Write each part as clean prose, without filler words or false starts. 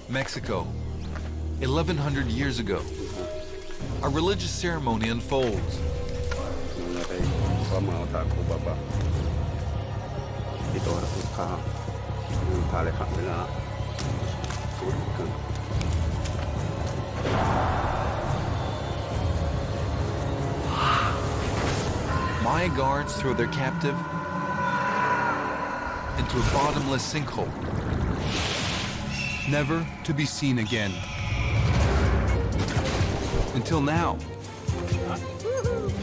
Mexico, 1100 years ago. A religious ceremony unfolds. Maya guards throw their captive into a bottomless sinkhole, never to be seen again. Until now,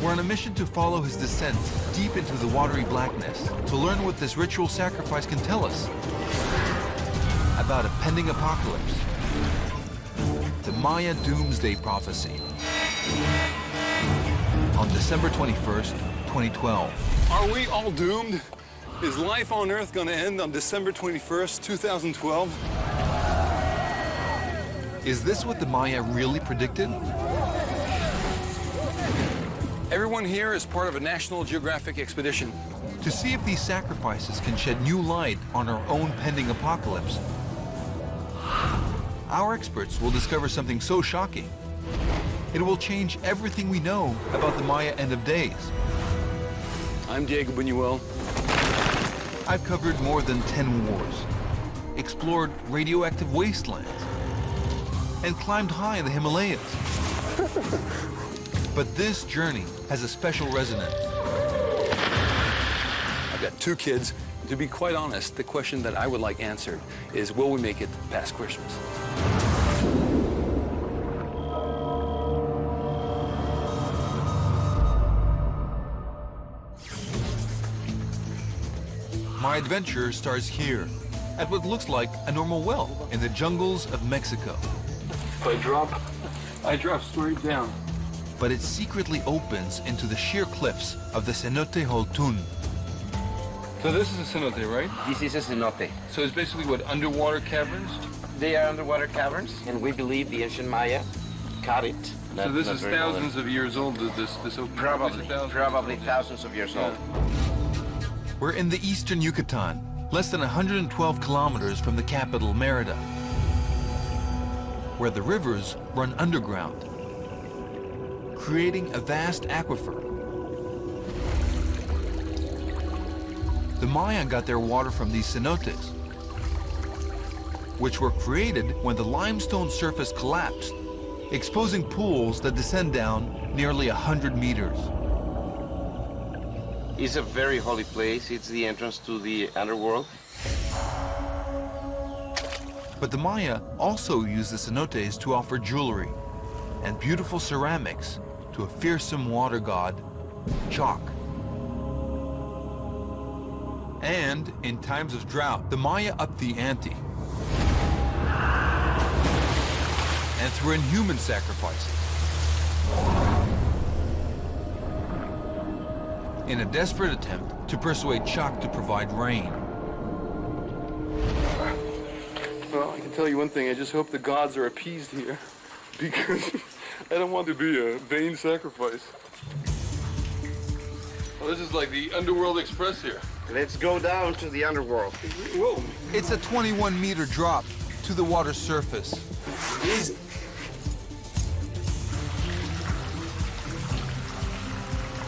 we're on a mission to follow his descent deep into the watery blackness to learn what this ritual sacrifice can tell us about a pending apocalypse, the Maya doomsday prophecy. On December 21st, 2012. Are we all doomed? Is life on Earth going to end on December 21st, 2012? Is this what the Maya really predicted? Everyone here is part of a National Geographic expedition. To see if these sacrifices can shed new light on our own pending apocalypse. Our experts will discover something so shocking, it will change everything we know about the Maya end of days. I'm Diego Buñuel. I've covered more than 10 wars, explored radioactive wastelands, and climbed high in the Himalayas. But this journey has a special resonance. I've got 2 kids. To be quite honest, the question that I would like answered is, will we make it past Christmas? My adventure starts here, at what looks like a normal well in the jungles of Mexico. If I drop straight down. But it secretly opens into the sheer cliffs of the cenote Holtun. So this is a cenote, right? This is a cenote. So it's basically what, underwater caverns? They are underwater caverns, and we believe the ancient Maya cut it. So this is thousands of years old, this open. Probably thousands of years old. We're in the eastern Yucatan, less than 112 kilometers from the capital, Mérida, where the rivers run underground, creating a vast aquifer. The Maya got their water from these cenotes, which were created when the limestone surface collapsed, exposing pools that descend down nearly 100 meters. It's a very holy place. It's the entrance to the underworld. But the Maya also used the cenotes to offer jewelry and beautiful ceramics to a fearsome water god, chalk. And in times of drought, the Maya upped the ante. And threw in human sacrifices. In a desperate attempt to persuade chalk to provide rain. Well, I can tell you one thing, I just hope the gods are appeased here, because I don't want to be a vain sacrifice. Well, this is like the Underworld Express here. Let's go down to the underworld. Whoa. It's a 21-meter drop to the water's surface. Easy.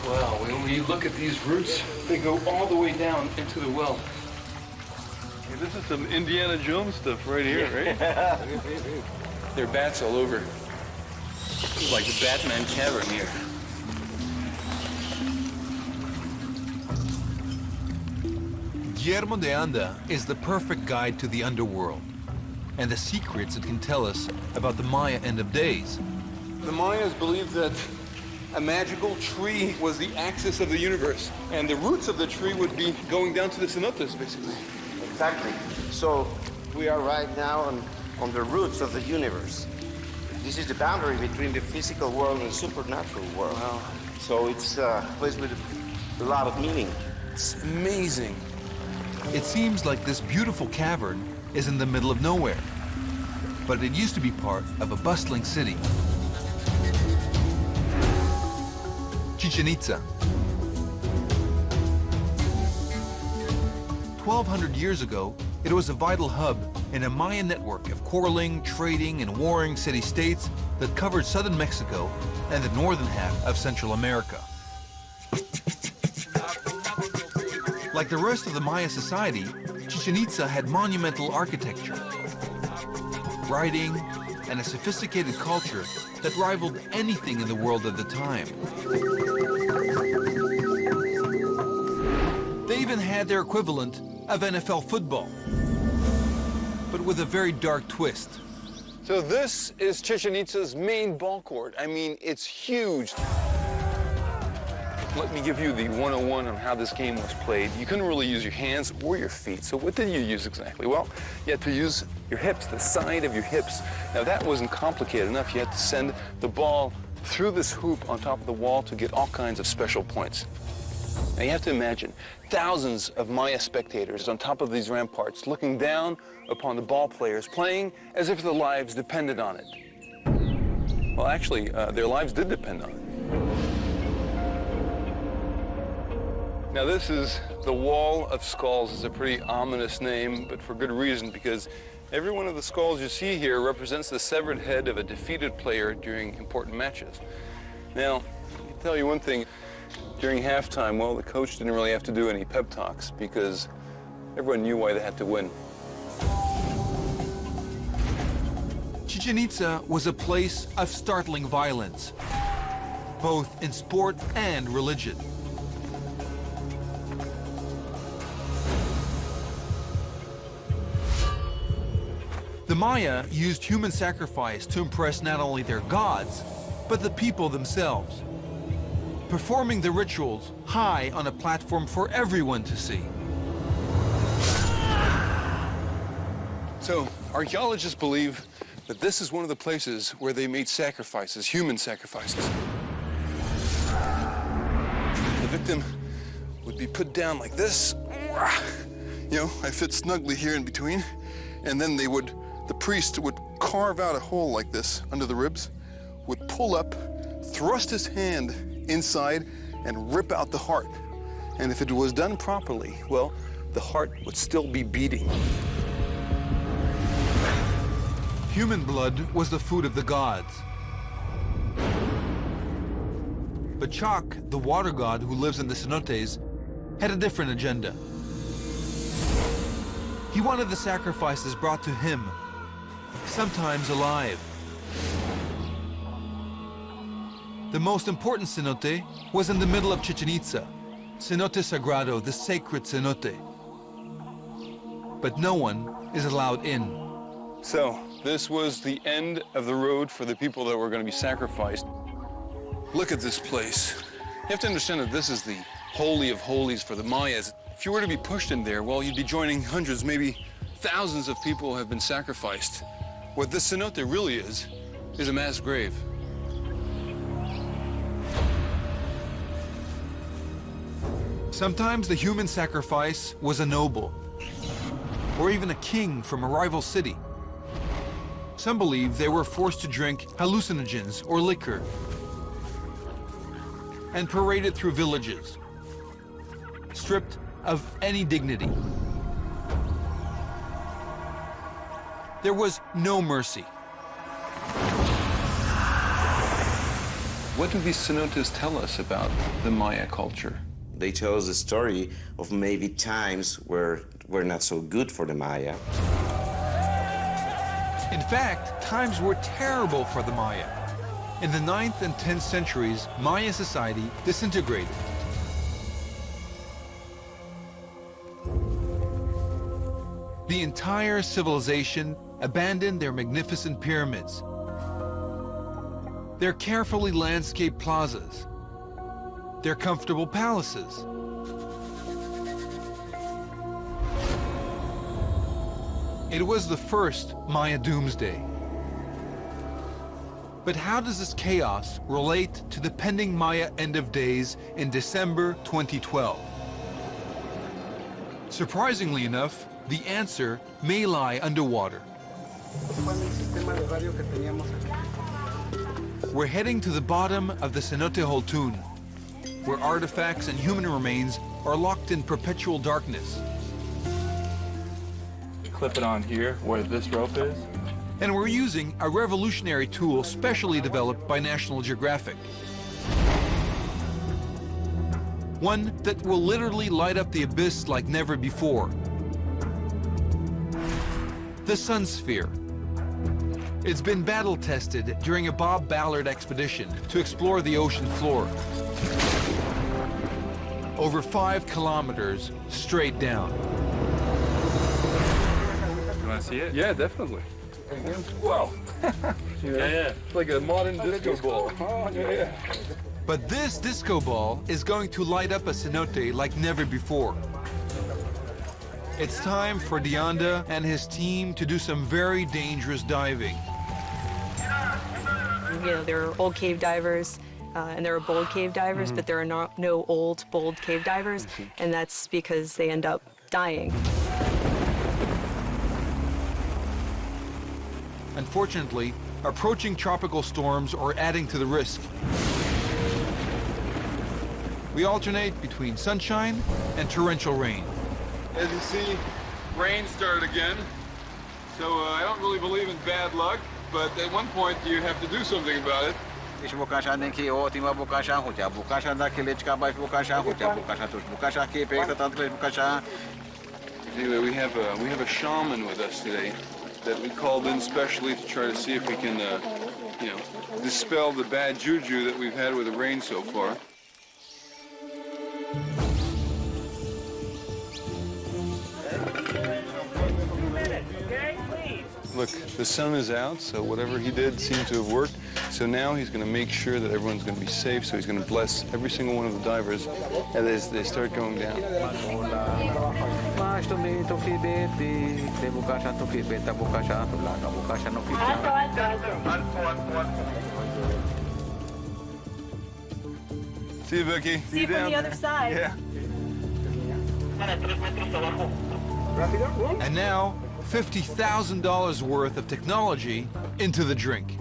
Wow, when you look at these roots, they go all the way down into the well. Hey, this is some Indiana Jones stuff right here, right? There are bats all over. It's like the Batman cavern here. Guillermo de Anda is the perfect guide to the underworld and the secrets it can tell us about the Maya end of days. The Mayas believed that a magical tree was the axis of the universe, and the roots of the tree would be going down to the cenotes, basically. Exactly. So we are right now on the roots of the universe. This is the boundary between the physical world and the supernatural world. Wow. So it's a place with a lot of meaning. It's amazing. It seems like this beautiful cavern is in the middle of nowhere, but it used to be part of a bustling city. Chichen Itza. 1,200 years ago, it was a vital hub in a Maya network of quarreling, trading, and warring city-states that covered southern Mexico and the northern half of Central America. Like the rest of the Maya society, Chichen Itza had monumental architecture, writing, and a sophisticated culture that rivaled anything in the world at the time. They even had their equivalent of NFL football, but with a very dark twist. So this is Chichen Itza's main ball court. I mean, it's huge. Let me give you the 101 on how this game was played. You couldn't really use your hands or your feet, so what did you use exactly? Well, you had to use your hips, the side of your hips. Now, that wasn't complicated enough. You had to send the ball through this hoop on top of the wall to get all kinds of special points. Now, you have to imagine thousands of Maya spectators on top of these ramparts looking down upon the ball players playing as if their lives depended on it. Well, actually, their lives did depend on it. Now, this is the Wall of Skulls. It's a pretty ominous name, but for good reason, because every one of the skulls you see here represents the severed head of a defeated player during important matches. Now, I can tell you one thing. During halftime, well, the coach didn't really have to do any pep talks because everyone knew why they had to win. Chichen Itza was a place of startling violence, both in sport and religion. The Maya used human sacrifice to impress not only their gods, but the people themselves, performing the rituals high on a platform for everyone to see. So, archaeologists believe that this is one of the places where they made sacrifices, human sacrifices. The victim would be put down like this. You know, I fit snugly here in between. And then the priest would carve out a hole like this under the ribs, would pull up, thrust his hand inside, and rip out the heart. And if it was done properly, well, the heart would still be beating. Human blood was the food of the gods. But Chak, the water god who lives in the cenotes, had a different agenda. He wanted the sacrifices brought to him, sometimes alive. The most important cenote was in the middle of Chichen Itza, Cenote Sagrado, the sacred cenote. But no one is allowed in. So, this was the end of the road for the people that were going to be sacrificed. Look at this place. You have to understand that this is the Holy of Holies for the Mayas. If you were to be pushed in there, well, you'd be joining hundreds, maybe thousands of people who have been sacrificed. What this cenote really is a mass grave. Sometimes the human sacrifice was a noble, or even a king from a rival city. Some believe they were forced to drink hallucinogens or liquor and paraded through villages, stripped of any dignity. There was no mercy. What do these cenotes tell us about the Maya culture? They tell us the story of maybe times where were not so good for the Maya. In fact, times were terrible for the Maya. In the 9th and 10th centuries, Maya society disintegrated. The entire civilization abandoned their magnificent pyramids, their carefully landscaped plazas, their comfortable palaces. It was the first Maya doomsday. But how does this chaos relate to the pending Maya end of days in December 2012? Surprisingly enough, the answer may lie underwater. We're heading to the bottom of the cenote Holtun, where artifacts and human remains are locked in perpetual darkness. clip it on here where this rope is. And we're using a revolutionary tool specially developed by National Geographic. One that will literally light up the abyss like never before. The Sun Sphere. It's been battle-tested during a Bob Ballard expedition to explore the ocean floor. Over 5 kilometers straight down. You want to see it? Yeah, definitely. Whoa! Yeah. It's like a modern disco ball. Oh, yeah. But this disco ball is going to light up a cenote like never before. It's time for Deanda and his team to do some very dangerous diving. You know, there are old cave divers and there are bold cave divers, but there are no old, bold cave divers, and that's because they end up dying. Unfortunately, approaching tropical storms are adding to the risk. We alternate between sunshine and torrential rain. As you see, rain started again. So I don't really believe in bad luck, but at one point you have to do something about it. Anyway, we have a shaman with us today that we called in specially to try to see if we can, you know, dispel the bad juju that we've had with the rain so far. Look, the sun is out, so whatever he did seemed to have worked. So now he's going to make sure that everyone's going to be safe, so he's going to bless every single one of the divers as they start going down. See you, Becky. See you from the other side. Yeah. And now, $50,000 worth of technology into the drink.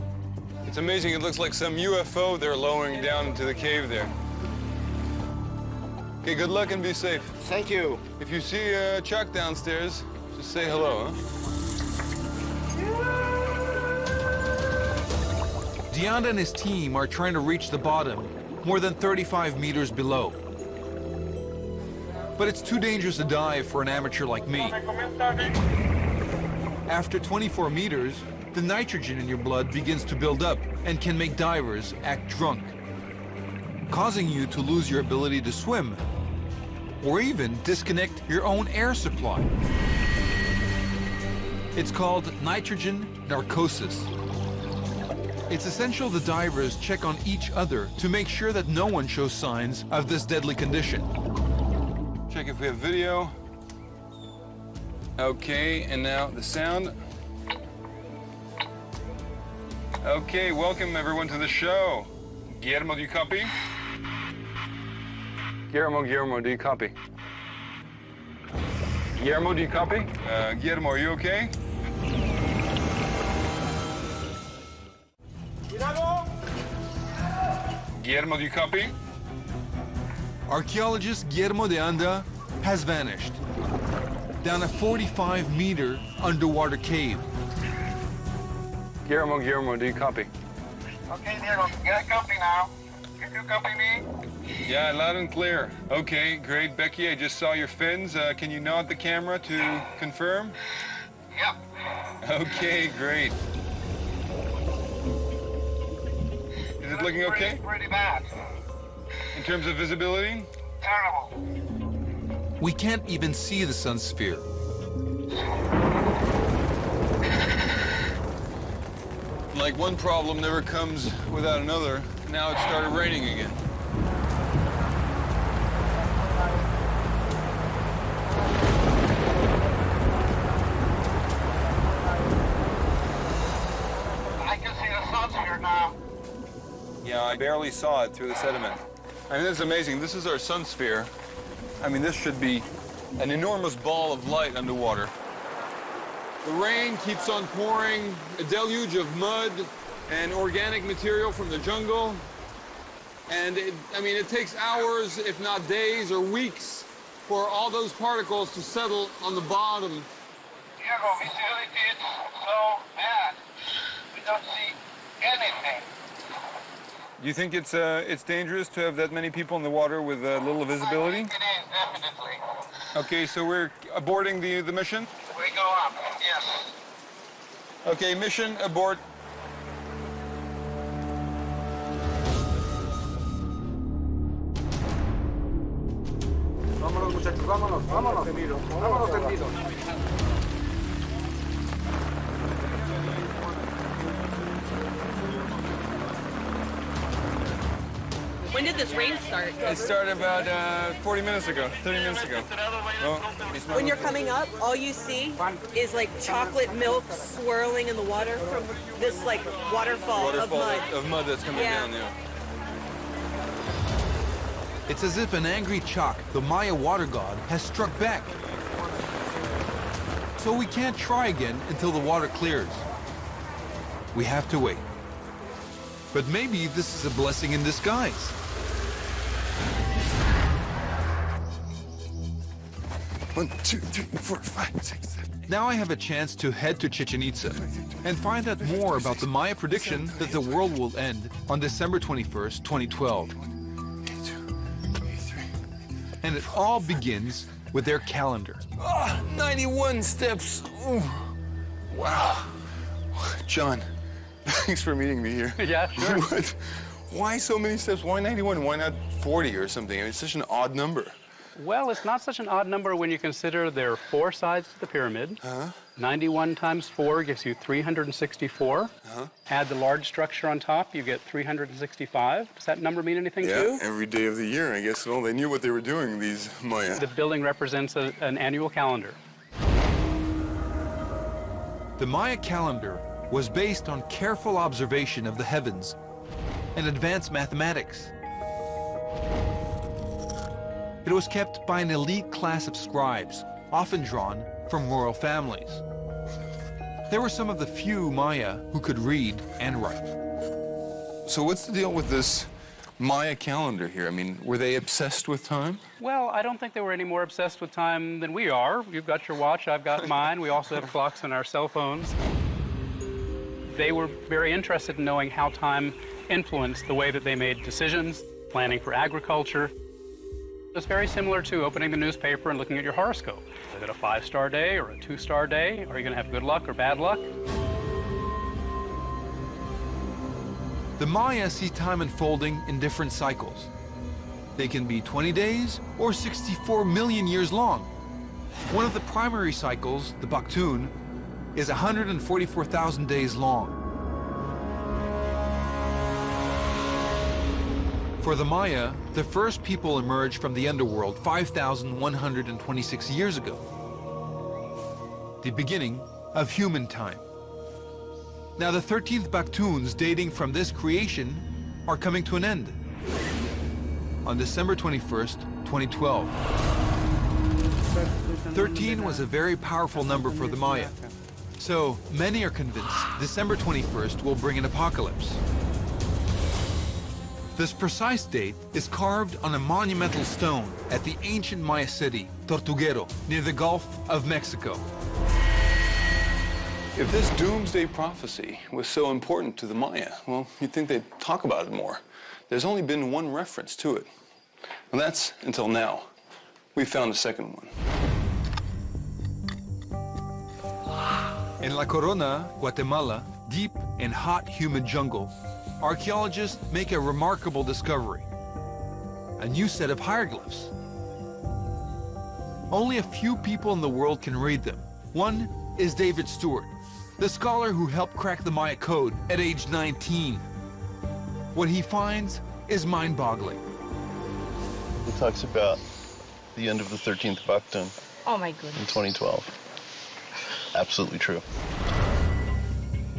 It's amazing. It looks like some UFO they're lowering down into the cave there. Okay, good luck and be safe. Thank you. If you see Chuck downstairs, just say hello, huh? Deanda and his team are trying to reach the bottom, more than 35 meters below. But it's too dangerous to dive for an amateur like me. After 24 meters, the nitrogen in your blood begins to build up and can make divers act drunk, causing you to lose your ability to swim, or even disconnect your own air supply. It's called nitrogen narcosis. It's essential the divers check on each other to make sure that no one shows signs of this deadly condition. Check if we have video. Okay, and now the sound. Okay, welcome everyone to the show. Guillermo, do you copy? Guillermo, do you copy? Guillermo, do you copy? Guillermo, are you okay? Guillermo, do you copy? Archaeologist Guillermo Deanda has vanished down a 45-meter underwater cave. Guillermo, do you copy? Okay, Diego, get a copy now. Can you copy me? Yeah, loud and clear. Okay, great. Becky, I just saw your fins. Can you nod the camera to confirm? Yep. Okay, great. Is it looking okay? Pretty bad. In terms of visibility? Terrible. We can't even see the sun sphere. Like one problem never comes without another. Now it started raining again. I can see the sun here now. Yeah, I barely saw it through the sediment. I mean, this is amazing. This is our sun sphere. I mean, this should be an enormous ball of light underwater. The rain keeps on pouring, a deluge of mud and organic material from the jungle. And it takes hours, if not days or weeks, for all those particles to settle on the bottom Diego, visibility is so bad. We don't see anything. Do you think it's dangerous to have that many people in the water with little visibility? I think it is, definitely. Okay, so we're aborting the mission? We go up, yes. Okay, mission abort. Vámonos, muchachos, vámonos, vámonos. Vámonos tendidos. When did this rain start? It started about 40 minutes ago, 30 minutes ago. Oh, When you're coming up, all you see is like chocolate milk swirling in the water from this like waterfall of mud. of mud that's coming Yeah. down, yeah. It's as if an angry Chak, the Maya water god, has struck back. So we can't try again until the water clears. We have to wait. But maybe this is a blessing in disguise. One, two, three, four, five, six, seven. Now I have a chance to head to Chichen Itza and find out more about the Maya prediction that the world will end on December 21st, 2012. And it all begins with their calendar. 91 steps. Ooh. Wow. John, thanks for meeting me here. Yeah, sure. What? Why so many steps? Why 91? Why not 40 or something? I mean, it's such an odd number. Well, it's not such an odd number when you consider there are 4 sides to the pyramid. 91 times 4 gives you 364. Add the large structure on top, you get 365. Does that number mean anything to you? Every day of the year, I guess. Well, they knew what they were doing, these Maya. The building represents an annual calendar. The Maya calendar was based on careful observation of the heavens and advanced mathematics. It was kept by an elite class of scribes, often drawn from royal families. There were some of the few Maya who could read and write. So what's the deal with this Maya calendar here? I mean, were they obsessed with time? Well, I don't think they were any more obsessed with time than we are. You've got your watch, I've got mine. We also have clocks on our cell phones. They were very interested in knowing how time influenced the way that they made decisions, planning for agriculture. It's very similar to opening the newspaper and looking at your horoscope. Is it a 5-star day or a 2-star day? Are you going to have good luck or bad luck? The Maya see time unfolding in different cycles. They can be 20 days or 64 million years long. One of the primary cycles, the Baktun, is 144,000 days long. For the Maya, the first people emerged from the underworld 5,126 years ago. The beginning of human time. Now the 13th Baktuns dating from this creation are coming to an end on December 21st, 2012. 13 was a very powerful number for the Maya. So many are convinced December 21st will bring an apocalypse. This precise date is carved on a monumental stone at the ancient Maya city, Tortuguero, near the Gulf of Mexico. If this doomsday prophecy was so important to the Maya, well, you'd think they'd talk about it more. There's only been one reference to it. And that's until now. We found a second one. In La Corona, Guatemala, deep and hot humid jungle, archaeologists make a remarkable discovery. A new set of hieroglyphs. Only a few people in the world can read them. One is David Stewart, the scholar who helped crack the Maya code at age 19. What he finds is mind-boggling. It talks about the end of the 13th Baktun Oh my in goodness. 2012. Absolutely true.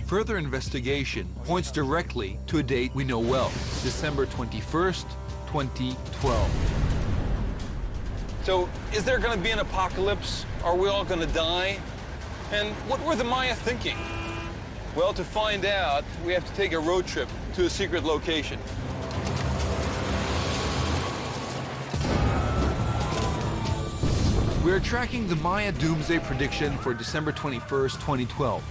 Further investigation points directly to a date we know well, December 21st, 2012. So, is there going to be an apocalypse? Are we all going to die? And what were the Maya thinking? Well, to find out, we have to take a road trip to a secret location. We're tracking the Maya doomsday prediction for December 21st, 2012.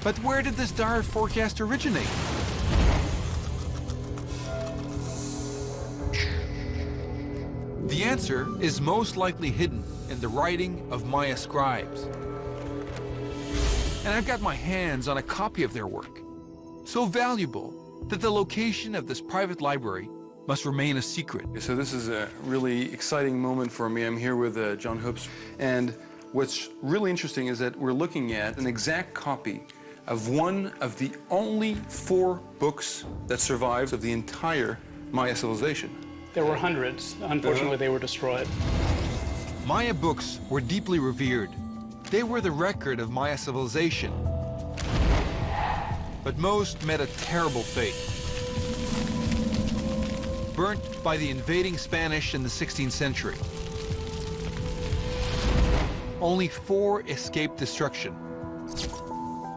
But where did this dire forecast originate? The answer is most likely hidden in the writing of Maya scribes. And I've got my hands on a copy of their work, so valuable that the location of this private library must remain a secret. So this is a really exciting moment for me. I'm here with John Hoops, and what's really interesting is that we're looking at an exact copy of one of the only 4 books that survives of the entire Maya civilization. There were hundreds. Unfortunately, they were destroyed. Maya books were deeply revered. They were the record of Maya civilization. But most met a terrible fate. Burnt by the invading Spanish in the 16th century. Only 4 escaped destruction.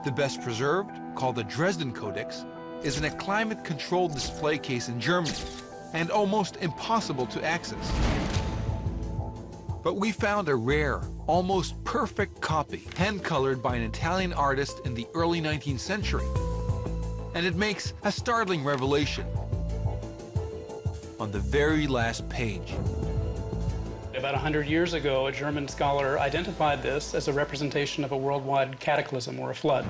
The best preserved, called the Dresden Codex, is in a climate-controlled display case in Germany and almost impossible to access. But we found a rare, almost perfect copy, hand-colored by an Italian artist in the early 19th century. And it makes a startling revelation on the very last page. About 100 years ago, a German scholar identified this as a representation of a worldwide cataclysm or a flood.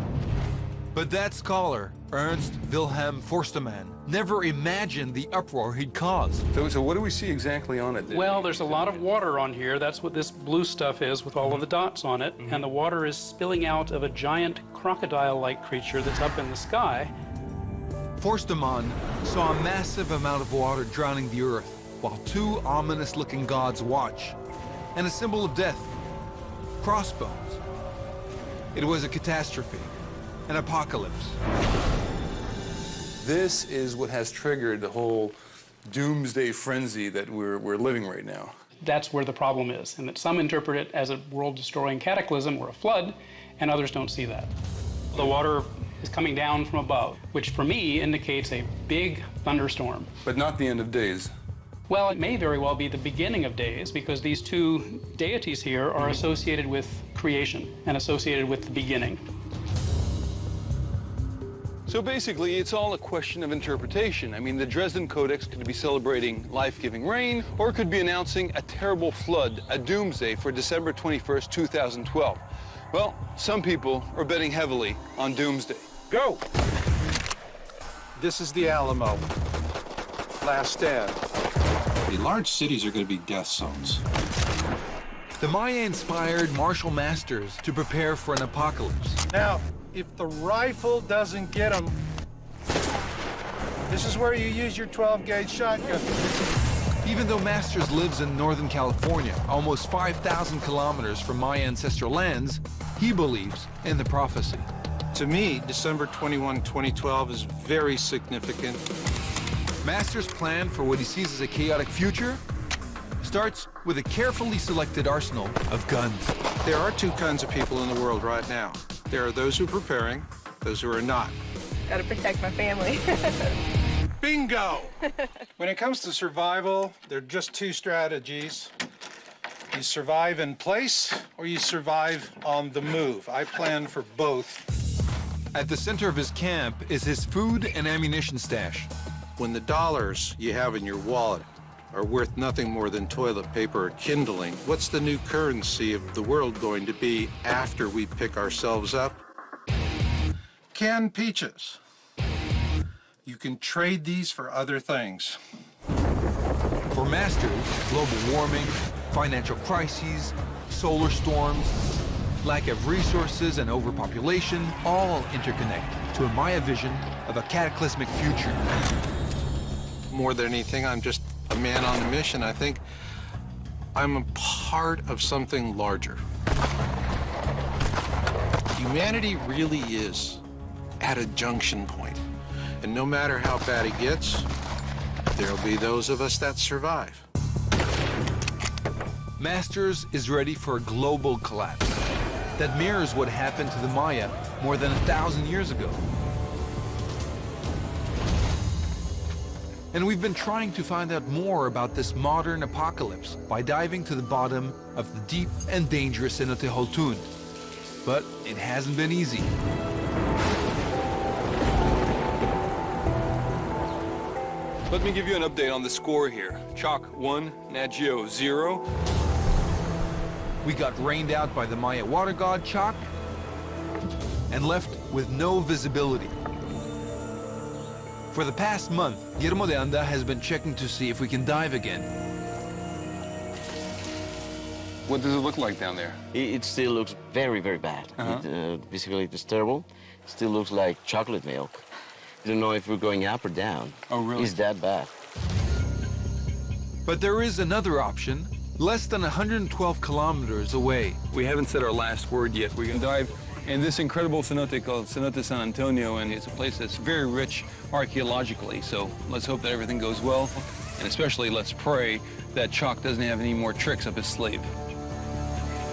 But that scholar, Ernst Wilhelm Forstemann, never imagined the uproar he'd cause. So what do we see exactly on it? Well, there's a lot of water on here. That's what this blue stuff is with all of the dots on it. And the water is spilling out of a giant crocodile-like creature that's up in the sky. Forstemann saw a massive amount of water drowning the earth, while 2 ominous-looking gods watch, and a symbol of death, crossbones. It was a catastrophe, an apocalypse. This is what has triggered the whole doomsday frenzy that we're living right now. That's where the problem is, and that some interpret it as a world-destroying cataclysm or a flood, and others don't see that. The water is coming down from above, which for me indicates a big thunderstorm. But not the end of days. Well, it may very well be the beginning of days, because these 2 deities here are associated with creation and associated with the beginning. So basically, it's all a question of interpretation. I mean, the Dresden Codex could be celebrating life-giving rain, or it could be announcing a terrible flood, a doomsday for December 21st, 2012. Well, some people are betting heavily on doomsday. Go! This is the Alamo. Last stand. The large cities are going to be death zones. The Maya inspired martial masters to prepare for an apocalypse. Now, if the rifle doesn't get them, this is where you use your 12-gauge shotgun. Even though Masters lives in Northern California, almost 5,000 kilometers from Maya ancestral lands, he believes in the prophecy. To me, December 21, 2012 is very significant. Masters' plan for what he sees as a chaotic future starts with a carefully selected arsenal of guns. There are 2 kinds of people in the world right now. There are those who are preparing, those who are not. Gotta protect my family. Bingo! When it comes to survival, there are just 2 strategies. You survive in place, or you survive on the move. I plan for both. At the center of his camp is his food and ammunition stash. When the dollars you have in your wallet are worth nothing more than toilet paper or kindling, what's the new currency of the world going to be after we pick ourselves up? Canned peaches. You can trade these for other things. For Masters, global warming, financial crises, solar storms, lack of resources and overpopulation all interconnect to a Maya vision of a cataclysmic future. More than anything, I'm just a man on a mission. I think I'm a part of something larger. Humanity really is at a junction point. And no matter how bad it gets, there'll be those of us that survive. Masters is ready for a global collapse that mirrors what happened to the Maya more than 1,000 years ago. And we've been trying to find out more about this modern apocalypse by diving to the bottom of the deep and dangerous cenote Holtun. But it hasn't been easy. Let me give you an update on the score here. Chalk 1, Nat Geo 0. We got rained out by the Maya water god Chalk and left with no visibility. For the past month, Guillermo de Anda has been checking to see if we can dive again. What does it look like down there? It still looks very, very bad. Basically, it's terrible. It still looks like chocolate milk. I don't know if we're going up or down. Oh, really? It's that bad. But there is another option, less than 112 kilometers away. We haven't said our last word yet. We're going to dive in this incredible cenote called Cenote San Antonio, and it's a place that's very rich archaeologically. So let's hope that everything goes well, and especially let's pray that Chalk doesn't have any more tricks up his sleeve.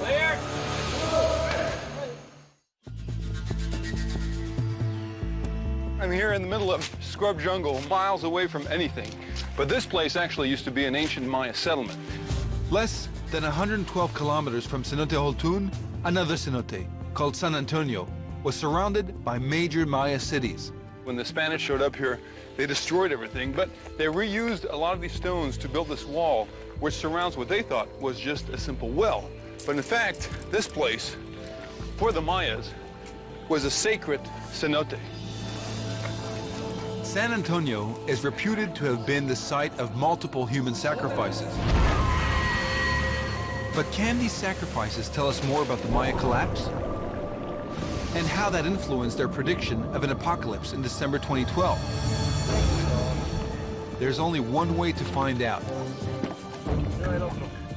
Clear. I'm here in the middle of scrub jungle, miles away from anything. But this place actually used to be an ancient Maya settlement. Less than 112 kilometers from Cenote Holtun, another cenote, called San Antonio, was surrounded by major Maya cities. When the Spanish showed up here, they destroyed everything, but they reused a lot of these stones to build this wall, which surrounds what they thought was just a simple well. But in fact, this place, for the Mayas, was a sacred cenote. San Antonio is reputed to have been the site of multiple human sacrifices. But can these sacrifices tell us more about the Maya collapse? And how that influenced their prediction of an apocalypse in December 2012? There's only one way to find out.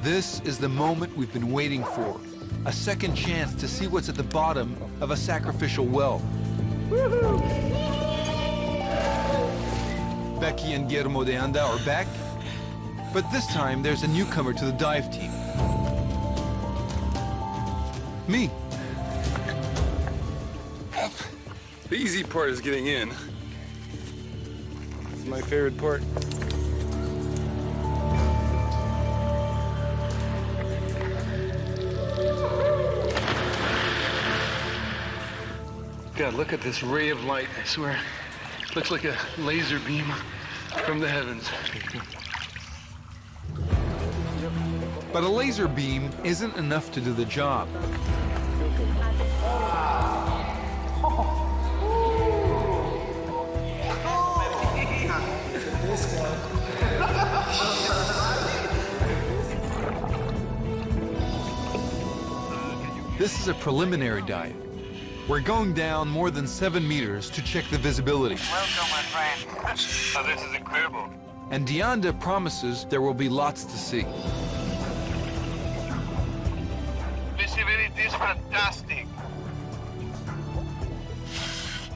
This is the moment we've been waiting for. A second chance to see what's at the bottom of a sacrificial well. Becky and Guillermo de Anda are back, but this time there's a newcomer to the dive team. Me. The easy part is getting in. It's my favorite part. God, look at this ray of light, I swear. Looks like a laser beam from the heavens. But a laser beam isn't enough to do the job. This is a preliminary dive. We're going down more than 7 meters to check the visibility. Welcome, my friend. Oh, this is incredible. And de Anda promises there will be lots to see. Visibility is fantastic.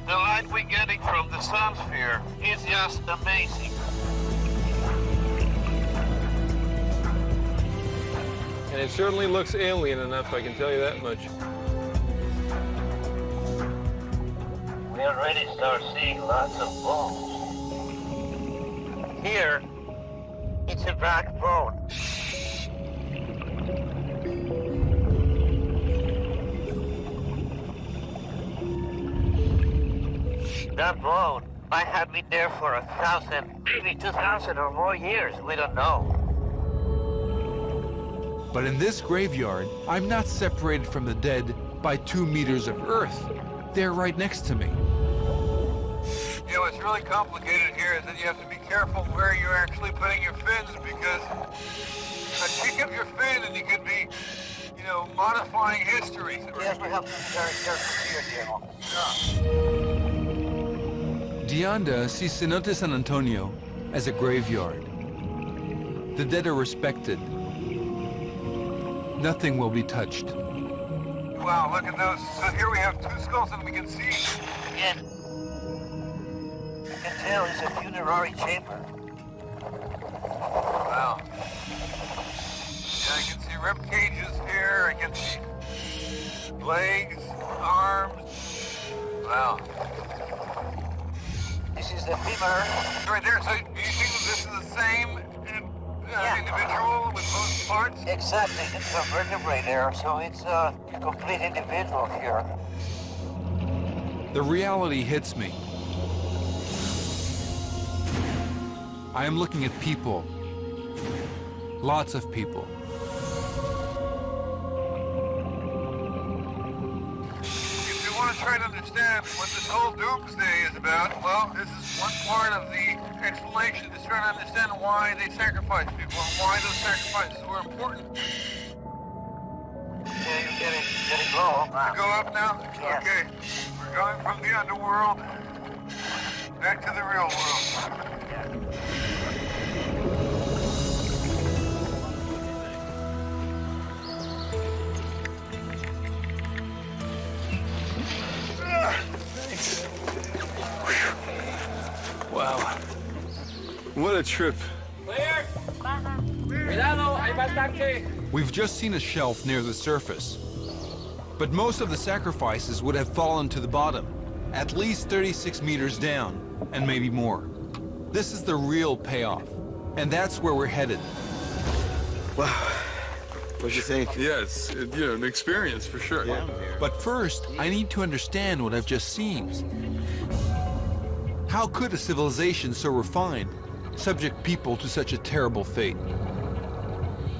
The light we're getting from the sun sphere is just amazing. And it certainly looks alien enough, I can tell you that much. We already start seeing lots of bones. Here, it's a backbone. That bone might have been there for 1,000, maybe 2,000 or more years. We don't know. But in this graveyard, I'm not separated from the dead by 2 meters of earth. They're right next to me. You know, what's really complicated here is that you have to be careful where you're actually putting your fins, because pick up your fin and you could be, you know, modifying history. Yes, we have to be very careful here, General. De Anda sees Cenote San Antonio as a graveyard. The dead are respected. Nothing will be touched. Wow, look at those. So here we have 2 skulls and we can see. Again, you can tell it's a funerary chamber. Wow. Yeah, I can see rib cages here. I can see legs, arms. Wow. This is the femur. Right there. So do you think Yeah. Individual with both parts? Exactly. It's a vertebrae there, so it's a complete individual here. The reality hits me. I am looking at people. Lots of people. If you want to try to understand what this whole doomsday is about, well, this is one part of the explanation, is trying to understand why they sacrifice people and why those sacrifices were important. Yeah, you're getting low. Go up now? Yes. Okay. We're going from the underworld back to the real world. Wow. What a trip. We've just seen a shelf near the surface. But most of the sacrifices would have fallen to the bottom, at least 36 meters down, and maybe more. This is the real payoff, and that's where we're headed. Wow. What do you think? Yeah, it's an experience for sure. Yeah. But first, I need to understand what I've just seen. How could a civilization so refined subject people to such a terrible fate?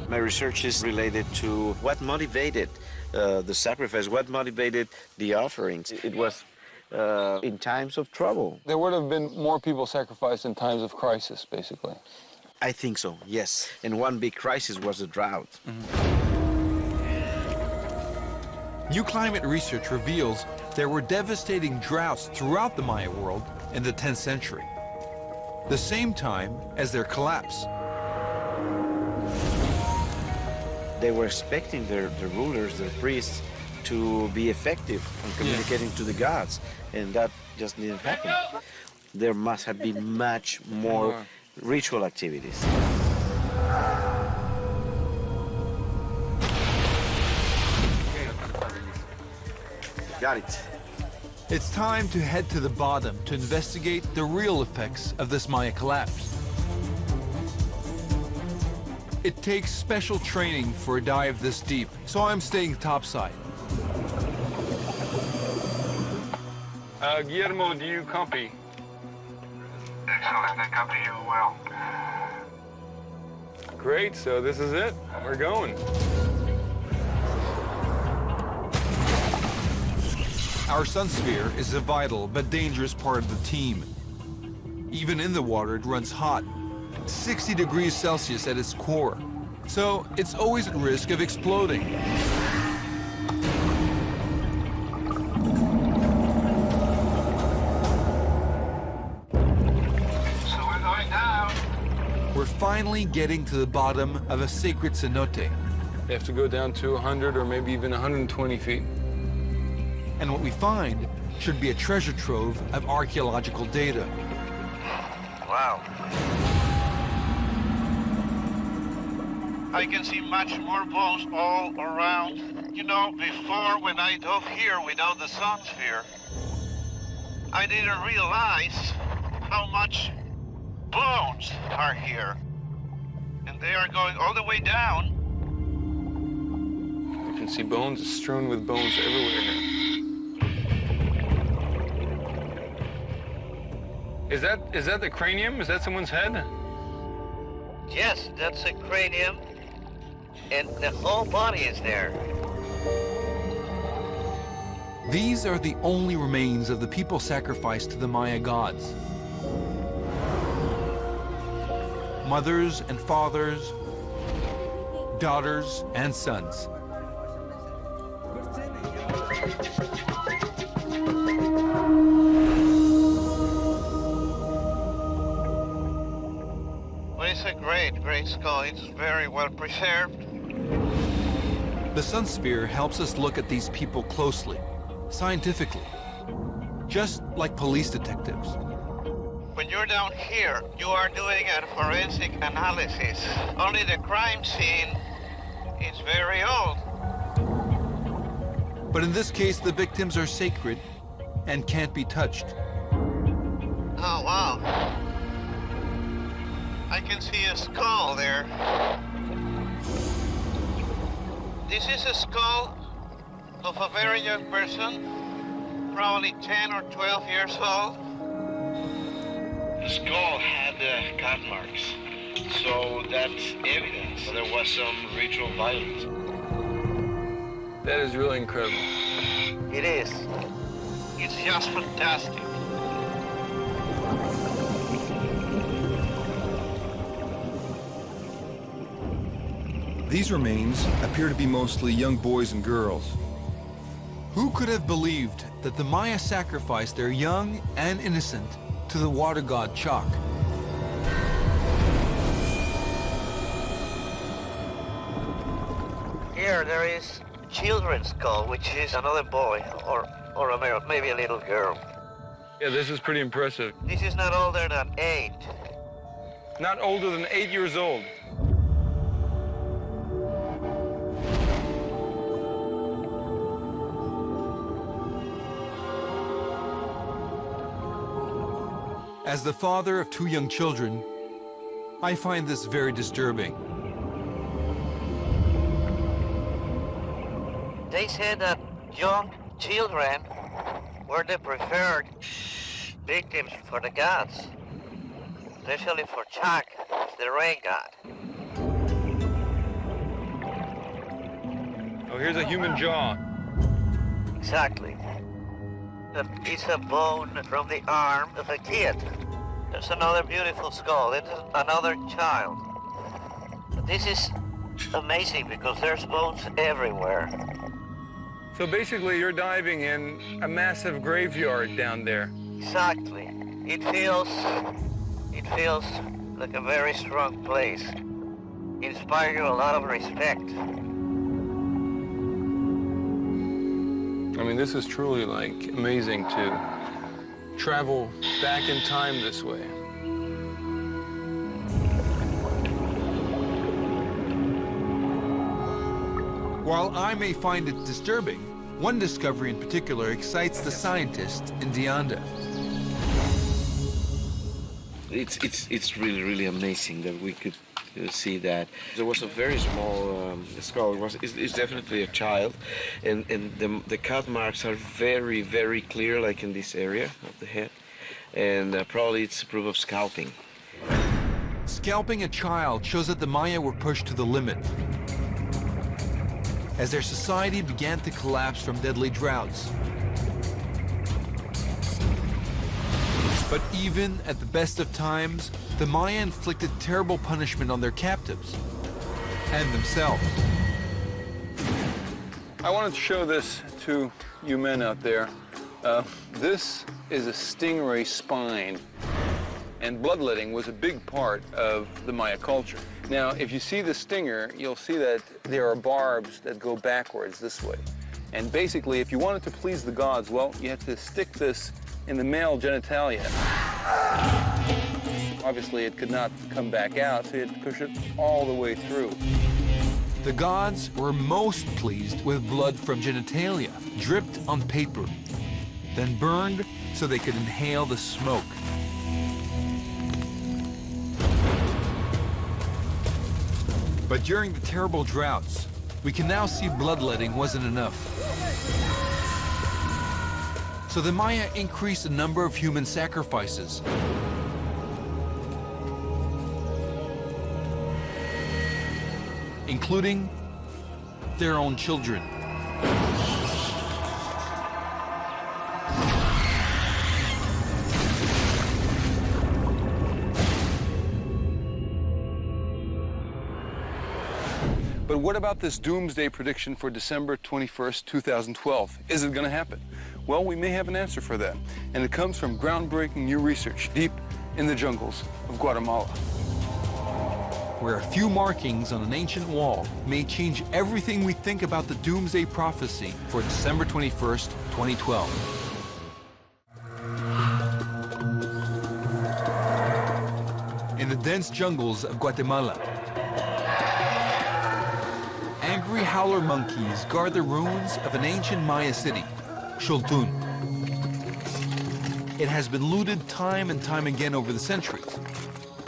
My research is related to what motivated the sacrifice, what motivated the offerings. It was in times of trouble. There would have been more people sacrificed in times of crisis, basically. I think so, yes. And one big crisis was the drought. New climate research reveals there were devastating droughts throughout the Maya world in the 10th century, the same time as their collapse. They were expecting their rulers, their priests, to be effective in communicating to the gods, and that just didn't happen. There must have been much more ritual activities. Got it. It's time to head to the bottom to investigate the real effects of this Maya collapse. It takes special training for a dive this deep, so I'm staying topside. Guillermo, do you copy? Excellent. I copy you well. Great, so this is it. We're going. Our sun sphere is a vital but dangerous part of the team. Even in the water, it runs hot, 60 degrees Celsius at its core, so it's always at risk of exploding. So we're going down. We're finally getting to the bottom of a sacred cenote. They have to go down to 100 or maybe even 120 feet. And what we find should be a treasure trove of archaeological data. Wow. I can see much more bones all around. You know, before when I dove here without the sun sphere, I didn't realize how much bones are here. And they are going all the way down. You can see bones strewn with bones everywhere here. Is that the cranium? Is that someone's head? Yes, that's a cranium, and the whole body is there. These are the only remains of the people sacrificed to the Maya gods. Mothers and fathers, daughters and sons. Well, it's a great skull. It's very well preserved. The sun sphere helps us look at these people closely, scientifically, just like police detectives. When you're down here, you are doing a forensic analysis. Only the crime scene is very old. But in this case, the victims are sacred and can't be touched. Oh, wow. I can see a skull there. This is a skull of a very young person, probably 10 or 12 years old. The skull had cut marks, so that's evidence there was some ritual violence. That is really incredible. It is. It's just fantastic. These remains appear to be mostly young boys and girls. Who could have believed that the Maya sacrificed their young and innocent to the water god Chak? Here there is children's skull, which is another boy or maybe a little girl. Yeah, this is pretty impressive. This is not older than 8. Not older than 8 years old. As the father of 2 young children, I find this very disturbing. They said that young children were the preferred victims for the gods, especially for Chak, the rain god. Oh, here's a human jaw. Exactly. It's a bone from the arm of a kid. There's another beautiful skull. This is another child. This is amazing because there's bones everywhere. So basically, you're diving in a massive graveyard down there. Exactly. It feels like a very strong place. It inspires you a lot of respect. I mean, this is truly, like, amazing to travel back in time this way. While I may find it disturbing, one discovery in particular excites the scientist in Dianda. It's really amazing that we could see that. There was a very small skull. It's definitely a child, and the cut marks are very clear, like in this area of the head, and probably it's a proof of scalping. Scalping a child shows that the Maya were pushed to the limit, as their society began to collapse from deadly droughts. But even at the best of times, the Maya inflicted terrible punishment on their captives and themselves. I wanted to show this to you men out there. This is a stingray spine, and bloodletting was a big part of the Maya culture. Now, if you see the stinger, you'll see that there are barbs that go backwards this way. And basically, if you wanted to please the gods, well, you had to stick this in the male genitalia. Obviously, it could not come back out, so you had to push it all the way through. The gods were most pleased with blood from genitalia, dripped on paper, then burned so they could inhale the smoke. But during the terrible droughts, we can now see bloodletting wasn't enough. So the Maya increased the number of human sacrifices. Including their own children. But what about this doomsday prediction for December 21st, 2012? Is it going to happen? Well, we may have an answer for that. And it comes from groundbreaking new research deep in the jungles of Guatemala, where a few markings on an ancient wall may change everything we think about the doomsday prophecy for December 21st, 2012. In the dense jungles of Guatemala, angry howler monkeys guard the ruins of an ancient Maya city, Holtun. It has been looted time and time again over the centuries,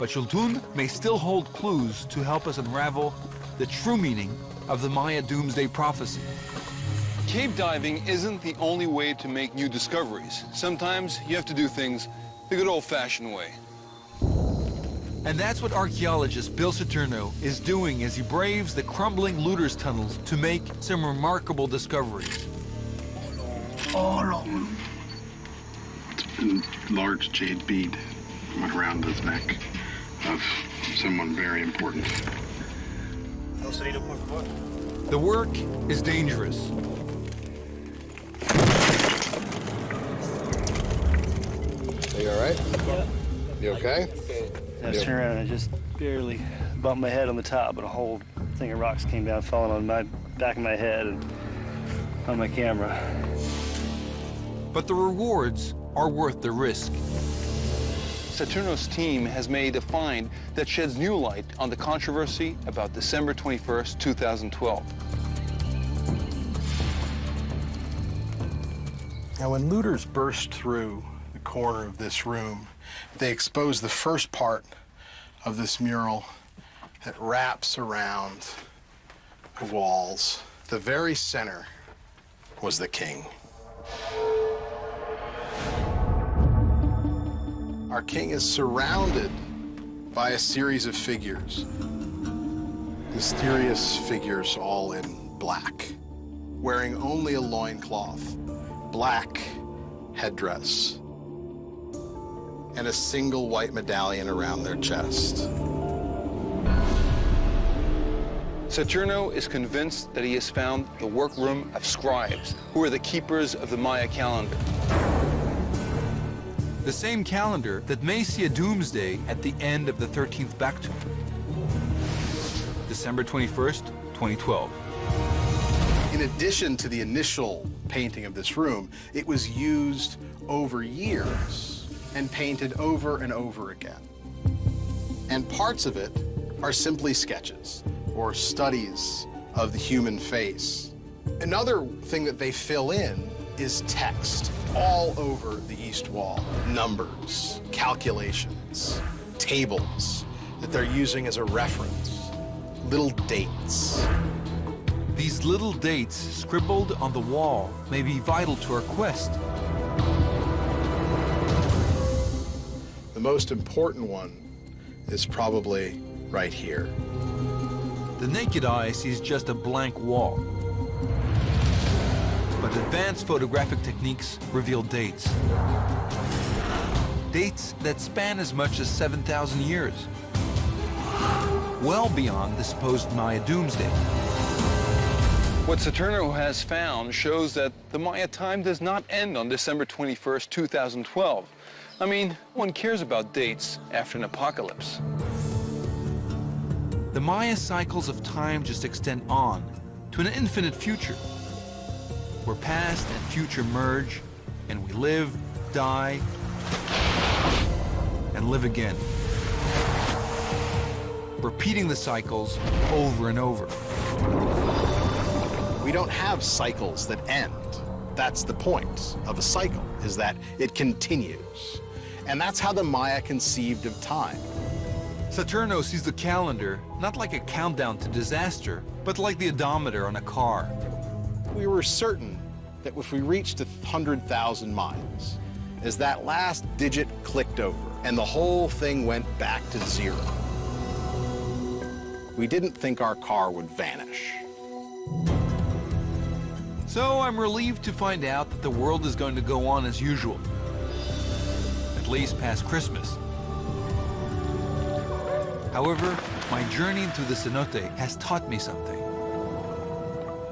But Holtun may still hold clues to help us unravel the true meaning of the Maya doomsday prophecy. Cave diving isn't the only way to make new discoveries. Sometimes you have to do things the good old-fashioned way. And that's what archaeologist Bill Saturno is doing as he braves the crumbling looters' tunnels to make some remarkable discoveries. All of them. It's a large jade bead went around the neck of someone very important. The work is dangerous. Are you all right? Yeah. You okay? I turned around and I just barely bumped my head on the top, but a whole thing of rocks came down, falling on my back of my head and on my camera. But the rewards are worth the risk. Saturno's team has made a find that sheds new light on the controversy about December 21st, 2012. Now, when looters burst through the corner of this room, they exposed the first part of this mural that wraps around the walls. The very center was the king. Our king is surrounded by a series of figures. Mysterious figures all in black, wearing only a loincloth, black headdress, and a single white medallion around their chest. Saturno is convinced that he has found the workroom of scribes, who are the keepers of the Maya calendar. The same calendar that may see a doomsday at the end of the 13th Baktun. December 21st, 2012. In addition to the initial painting of this room, it was used over years and painted over and over again. And parts of it are simply sketches or studies of the human face. Another thing that they fill in is text all over the east wall. Numbers, calculations, tables that they're using as a reference, little dates. These little dates scribbled on the wall may be vital to our quest. The most important one is probably right here. The naked eye sees just a blank wall. But advanced photographic techniques reveal dates. Dates that span as much as 7,000 years. Well beyond the supposed Maya doomsday. What Saturno has found shows that the Maya time does not end on December 21st, 2012. I mean, no one cares about dates after an apocalypse. The Maya cycles of time just extend on to an infinite future, where past and future merge, and we live, die, and live again. Repeating the cycles over and over. We don't have cycles that end. That's the point of a cycle, is that it continues. And that's how the Maya conceived of time. Saturno sees the calendar not like a countdown to disaster, but like the odometer on a car. We were certain that if we reached 100,000 miles, as that last digit clicked over and the whole thing went back to zero, we didn't think our car would vanish. So I'm relieved to find out that the world is going to go on as usual, at least past Christmas. However, my journey through the cenote has taught me something.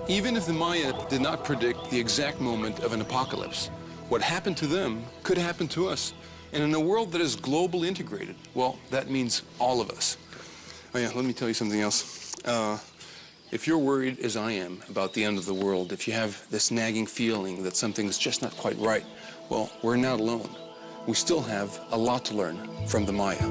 Even if the Maya did not predict the exact moment of an apocalypse, what happened to them could happen to us. And in a world that is globally integrated, well, that means all of us. Oh yeah, let me tell you something else. If you're worried, as I am, about the end of the world, if you have this nagging feeling that something's just not quite right, well, we're not alone. We still have a lot to learn from the Maya.